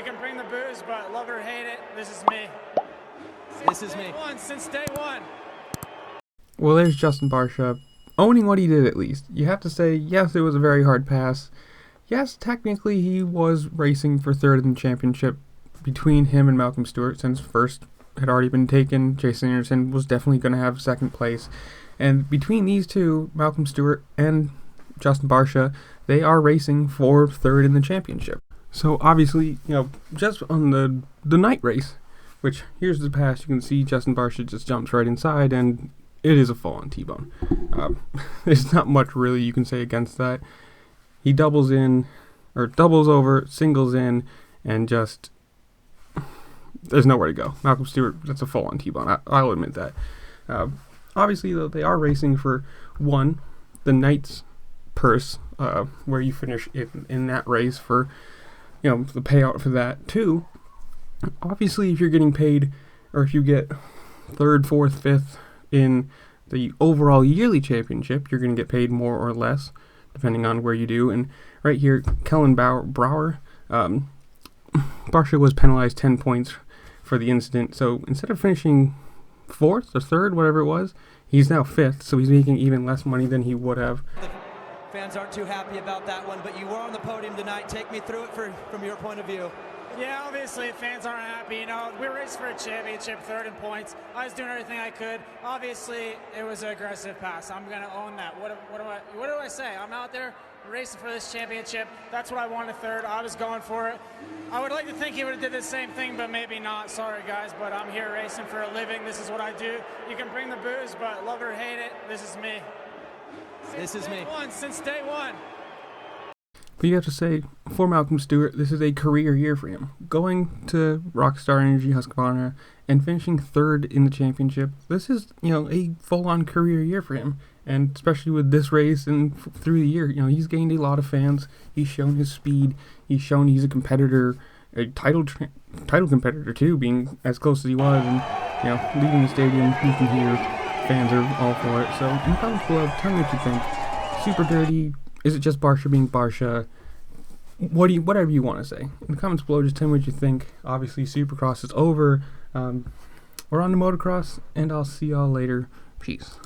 You can bring the booze, but love it or hate it, this is me. Since day one. Well, there's Justin Barcia owning what he did at least. You have to say, yes, it was a very hard pass. Yes, technically he was racing for third in the championship between him and Malcom Stewart, since first had already been taken. Jason Anderson was definitely going to have second place. And between these two, Malcom Stewart and Justin Barcia, they are racing for third in the championship. So obviously, just on the night race, which here's the pass, you can see Justin Barcia just jumps right inside, and it is a full-on T-bone. There's not much really you can say against that. He doubles in, or doubles over, singles in, and just, there's nowhere to go. Malcom Stewart, that's a full-on T-bone. I'll admit that. Obviously, though, they are racing for, one, the night's purse, where you finish in that race for, the payout for that. Two, obviously, if you're getting paid, or if you get third, fourth, fifth in the overall yearly championship, you're going to get paid more or less, depending on where you do. And right here, Kellen Brouwer, Barcia was penalized 10 points for the incident. So instead of finishing fourth or third, whatever it was, he's now fifth. So he's making even less money than he would have. The fans aren't too happy about that one, but you were on the podium tonight. Take me through it from your point of view. Yeah, obviously fans aren't happy. We raced for a championship, third in points. I was doing everything I could. Obviously, it was an aggressive pass. I'm gonna own that. What do I say? I'm out there racing for this championship. That's what I wanted third. I was going for it. I would like to think he would have did the same thing, but maybe not. Sorry, guys, but I'm here racing for a living. This is what I do. You can bring the booze, but love it or hate it, this is me. Since day one. But you have to say, for Malcom Stewart, this is a career year for him. Going to Rockstar Energy Husqvarna and finishing third in the championship, this is, a full-on career year for him. And especially with this race and through the year, he's gained a lot of fans. He's shown his speed. He's shown he's a competitor, a title competitor too, being as close as he was. And, leaving the stadium, you can hear fans are all for it. So in the comments below, tell me what you think. Super dirty. Is it just Barcia being Barcia? Whatever you want to say. In the comments below, just tell me what you think. Obviously, Supercross is over. We're on to motocross, and I'll see y'all later. Peace.